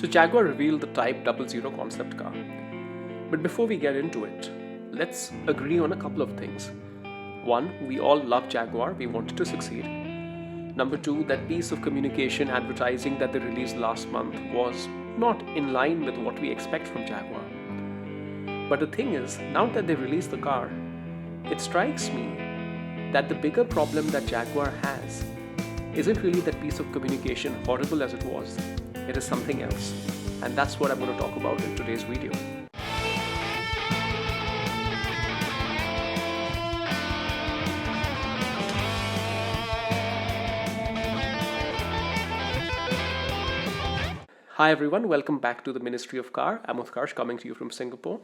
So Jaguar revealed the Type 00 concept car. But before we get into it, let's agree on a couple of things. One, we all love Jaguar, we want it to succeed. Number two, that piece of communication advertising that they released last month was not in line with what we expect from Jaguar. But the thing is, now that they released the car, it strikes me that the bigger problem that Jaguar has isn't really that piece of communication, horrible as it was. It is something else. And that's what I'm going to talk about in today's video. Hi everyone, welcome back to the Ministry of Car. I'm Utkarsh coming to you from Singapore.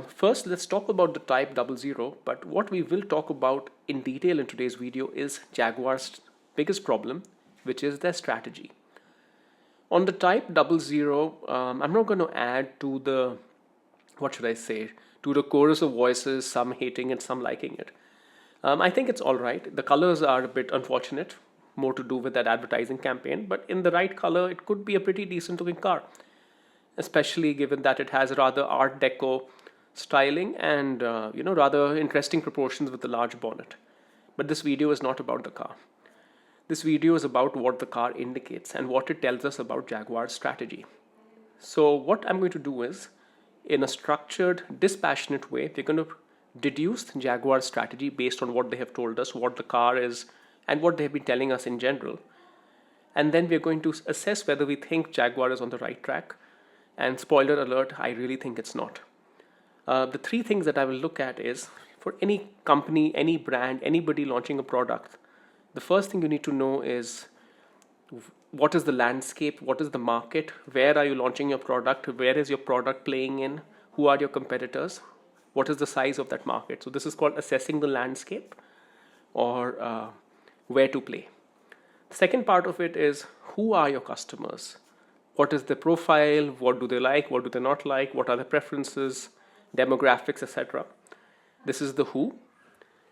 First, let's talk about the Type 00, but what we will talk about in detail in today's video is Jaguar's biggest problem, which is their strategy. On the Type 00, I'm not going to add to the, to the chorus of voices, some hating it, some liking it. I think it's all right. The colors are a bit unfortunate, more to do with that advertising campaign, but in the right color, it could be a pretty decent looking car, especially given that it has rather Art Deco styling and rather interesting proportions with the large bonnet. But this video is not about the car. This video is about what the car indicates and what it tells us about Jaguar's strategy. So what I'm going to do is, in a structured, dispassionate way, we're going to deduce Jaguar's strategy based on what they have told us, what the car is, and what they have been telling us in general. And then we're going to assess whether we think Jaguar is on the right track. And spoiler alert, I really think it's not. The three things that I will look at is, for any company, any brand, anybody launching a product, the first thing you need to know is what is the landscape, what is the market, where are you launching your product, where is your product playing in, who are your competitors, what is the size of that market. So this is called assessing the landscape or where to play. The second part of it is who are your customers, what is their profile, what do they like, what do they not like, what are their preferences, demographics, etc. This is the who.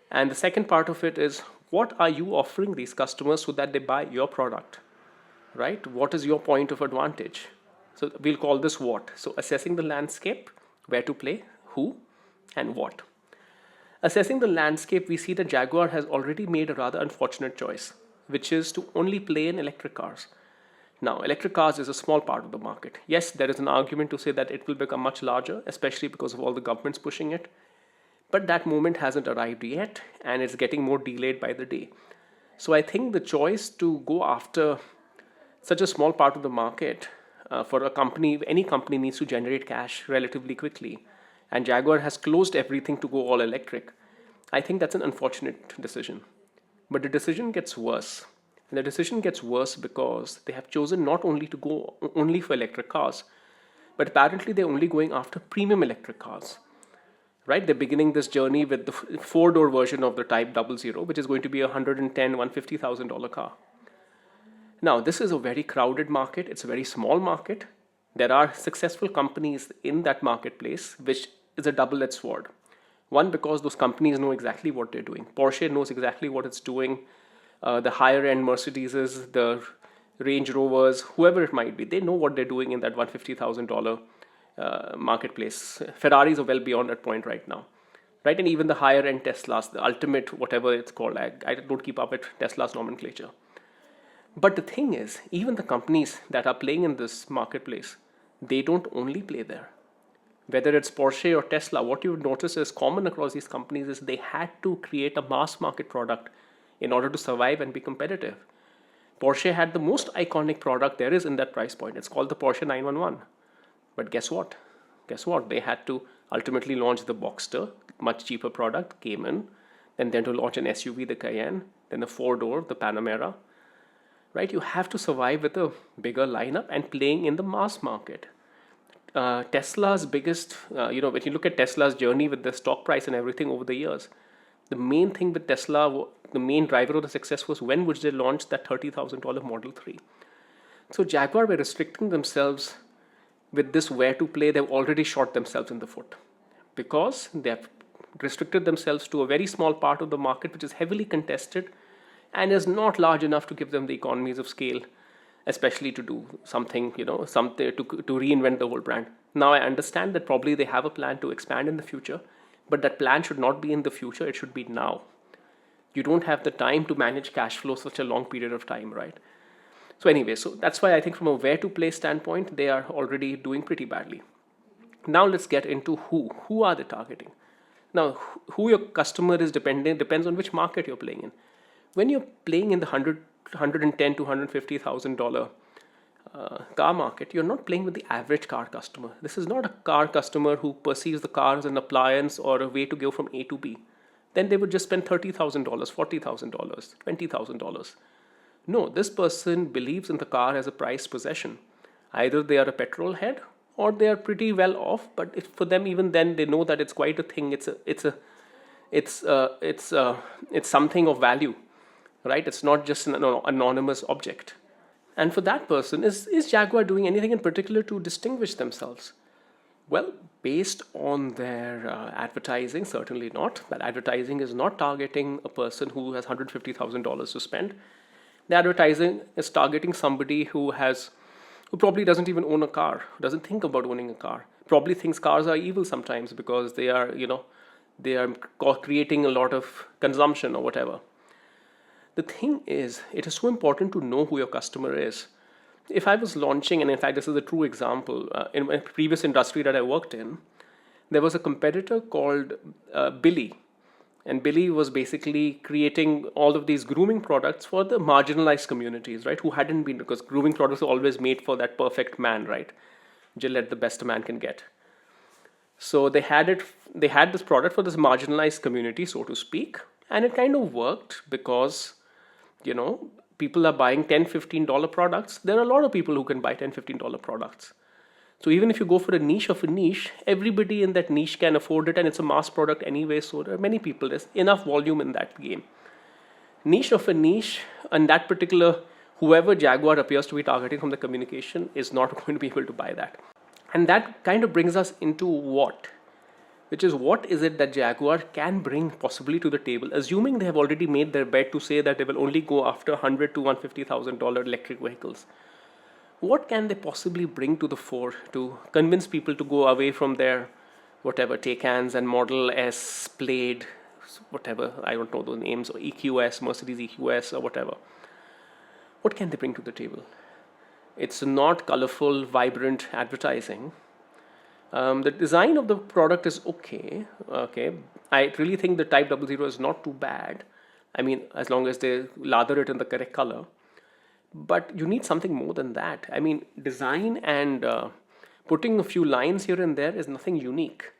And the second part of it is what are you offering these customers so that they buy your product, right? What is your point of advantage? So we'll call this what. So assessing the landscape, where to play, who, and what. Assessing the landscape, we see that Jaguar has already made a rather unfortunate choice, which is to only play in electric cars. Now, electric cars is a small part of the market. Yes, there is an argument to say that it will become much larger, especially because of all the governments pushing it. But that moment hasn't arrived yet, and it's getting more delayed by the day. So I think the choice to go after such a small part of the market for a company, any company needs to generate cash relatively quickly. And Jaguar has closed everything to go all electric. I think that's an unfortunate decision. But the decision gets worse. And the decision gets worse because they have chosen not only to go only for electric cars, but apparently they're only going after premium electric cars. Right? They're beginning this journey with the four-door version of the Type 00, which is going to be a $110,000, $150,000 car. Now, this is a very crowded market. It's a very small market. There are successful companies in that marketplace, which is a double-edged sword. One, because those companies know exactly what they're doing. Porsche knows exactly what it's doing. The higher-end Mercedeses, the Range Rovers, whoever it might be, they know what they're doing in that $150,000 marketplace. Ferraris are well beyond that point right now, right? And even the higher-end Teslas, the ultimate, whatever it's called, I don't keep up with Tesla's nomenclature. But the thing is, even the companies that are playing in this marketplace, they don't only play there. Whether it's Porsche or Tesla, what you would notice is common across these companies is they had to create a mass market product in order to survive and be competitive. Porsche had the most iconic product there is in that price point. It's called the Porsche 911. But guess what? They had to ultimately launch the Boxster, much cheaper product, came in, and then to launch an SUV, the Cayenne, then the four-door, the Panamera. Right? You have to survive with a bigger lineup and playing in the mass market. Tesla's biggest, when you look at Tesla's journey with the stock price and everything over the years, the main thing with Tesla, the main driver of the success was when would they launch that $30,000 Model 3. So Jaguar were restricting themselves with this where to play. They've already shot themselves in the foot because they have restricted themselves to a very small part of the market which is heavily contested and is not large enough to give them the economies of scale especially to do something, something to reinvent the whole brand. Now I understand that probably they have a plan to expand in the future, but that plan should not be in the future, it should be now. You don't have the time to manage cash flow such a long period of time, right? So anyway, so that's why I think from a where to play standpoint, they are already doing pretty badly. Now let's get into who are they targeting. Now, who your customer is depends on which market you're playing in. When you're playing in the 110 to $150,000 car market, you're not playing with the average car customer. This is not a car customer who perceives the car as an appliance or a way to go from A to B. Then they would just spend $30,000, $40,000, $20,000. No, this person believes in the car as a prized possession. Either they are a petrol head or they are pretty well off, but for them, even then, they know that it's quite a thing. It's something of value, right? It's not just an anonymous object. And for that person, is Jaguar doing anything in particular to distinguish themselves? Well, based on their advertising, certainly not. That advertising is not targeting a person who has $150,000 to spend. The advertising is targeting somebody who probably doesn't even own a car, doesn't think about owning a car, probably thinks cars are evil sometimes because they are creating a lot of consumption or whatever. The thing is, it is so important to know who your customer is. If I was launching, and in fact this is a true example, in my previous industry that I worked in, there was a competitor called Billy. And Billy was basically creating all of these grooming products for the marginalized communities, right? Who hadn't been, because grooming products are always made for that perfect man, right? Gillette, the best a man can get. So they had this product for this marginalized community, so to speak. And it kind of worked because, people are buying $10, $15 products. There are a lot of people who can buy $10, $15 products. So even if you go for a niche of a niche, everybody in that niche can afford it, and it's a mass product anyway, so there are many people. There's enough volume in that game. Niche of a niche, and that particular, whoever Jaguar appears to be targeting from the communication is not going to be able to buy that. And that kind of brings us into what is it that Jaguar can bring possibly to the table, assuming they have already made their bet to say that they will only go after $100,000 to $150,000 electric vehicles. What can they possibly bring to the fore to convince people to go away from their Taycans and Model S, Plaid, whatever, I don't know those names, or EQS, Mercedes EQS or whatever. What can they bring to the table? It's not colorful, vibrant advertising. The design of the product is okay. I really think the Type 00 is not too bad. I mean, as long as they lather it in the correct color. But you need something more than that. I mean, design and putting a few lines here and there is nothing unique,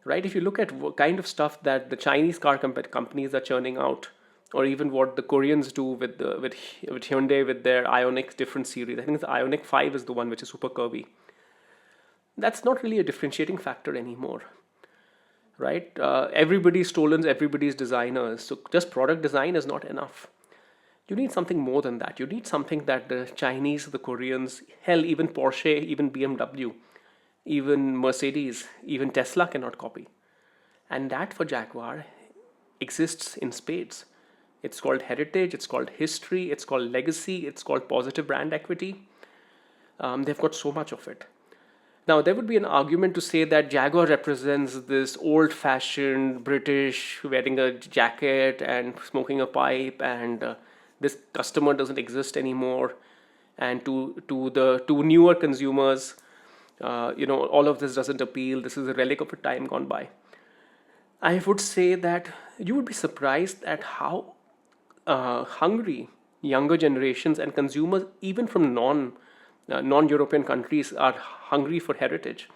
right? If you look at what kind of stuff that the Chinese car companies are churning out, or even what the Koreans do with Hyundai with their Ioniq different series. I think the Ioniq 5 is the one which is super curvy. That's not really a differentiating factor anymore, right? Everybody's stolen everybody's designers, so just product design is not enough. You need something more than that. You need something that the Chinese, the Koreans, hell, even Porsche, even BMW, even Mercedes, even Tesla cannot copy. And that for Jaguar exists in spades. It's called heritage, it's called history, it's called legacy, it's called positive brand equity. They've got so much of it. Now, there would be an argument to say that Jaguar represents this old-fashioned British wearing a jacket and smoking a pipe, and this customer doesn't exist anymore. And to newer consumers, all of this doesn't appeal. This is a relic of a time gone by. I would say that you would be surprised at how hungry younger generations and consumers, even from non-European countries, are hungry for heritage.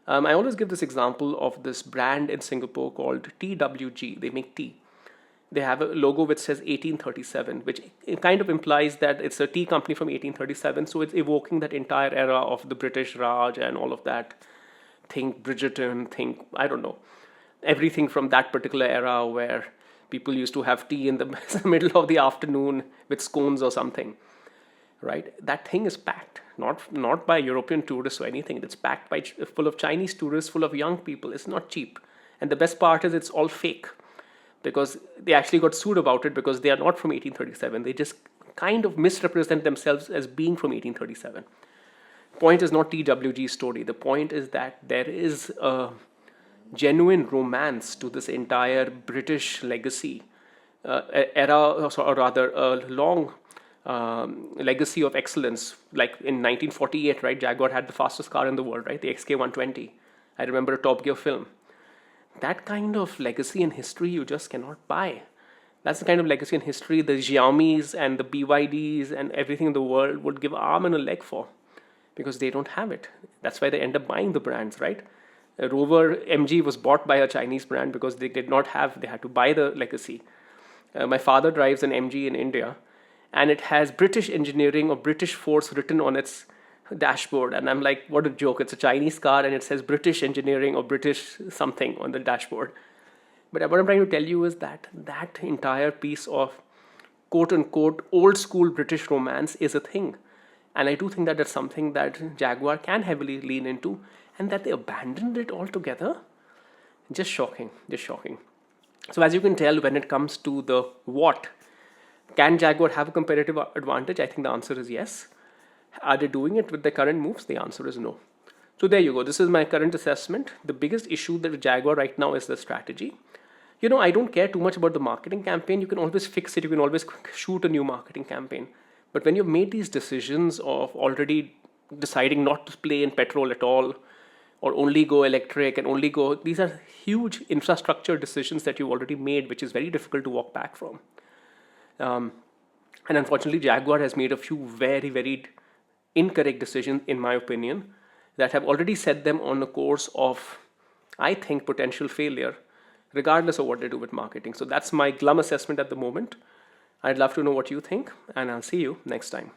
I always give this example of this brand in Singapore called TWG. They make tea. They have a logo which says 1837, which kind of implies that it's a tea company from 1837. So it's evoking that entire era of the British Raj and all of that. Think Bridgerton, think, I don't know, everything from that particular era where people used to have tea in the middle of the afternoon with scones or something, right? That thing is packed, not by European tourists or anything. It's packed by full of Chinese tourists, full of young people. It's not cheap. And the best part is it's all fake, because they actually got sued about it because they are not from 1837. They just kind of misrepresent themselves as being from 1837. Point is not TWG's story. The point is that there is a genuine romance to this entire British legacy era, or rather a long legacy of excellence. Like in 1948, right, Jaguar had the fastest car in the world, right, the XK120. I remember a Top Gear film. That kind of legacy and history you just cannot buy. That's the kind of legacy and history the Xiaomis and the BYDs and everything in the world would give arm and a leg for, because they don't have it. That's why they end up buying the brands, right? Rover MG was bought by a Chinese brand because they did not have, they had to buy the legacy. My father drives an MG in India, and it has British engineering or British force written on its dashboard. And I'm like, what a joke. It's a Chinese car and it says British engineering or British something on the dashboard. But what I'm trying to tell you is that that entire piece of quote unquote old school British romance is a thing. And I do think that that's something that Jaguar can heavily lean into, and that they abandoned it altogether. Just shocking, just shocking. So as you can tell, when it comes to the what, can Jaguar have a competitive advantage? I think the answer is yes. Are they doing it with their current moves? The answer is no. So there you go. This is my current assessment. The biggest issue that Jaguar right now is the strategy. I don't care too much about the marketing campaign. You can always fix it. You can always shoot a new marketing campaign. But when you've made these decisions of already deciding not to play in petrol at all, or only go electric and only go, these are huge infrastructure decisions that you've already made, which is very difficult to walk back from. And unfortunately, Jaguar has made a few very, very incorrect decisions, in my opinion, that have already set them on a course of, I think, potential failure, regardless of what they do with marketing. So that's my glum assessment at the moment. I'd love to know what you think, and I'll see you next time.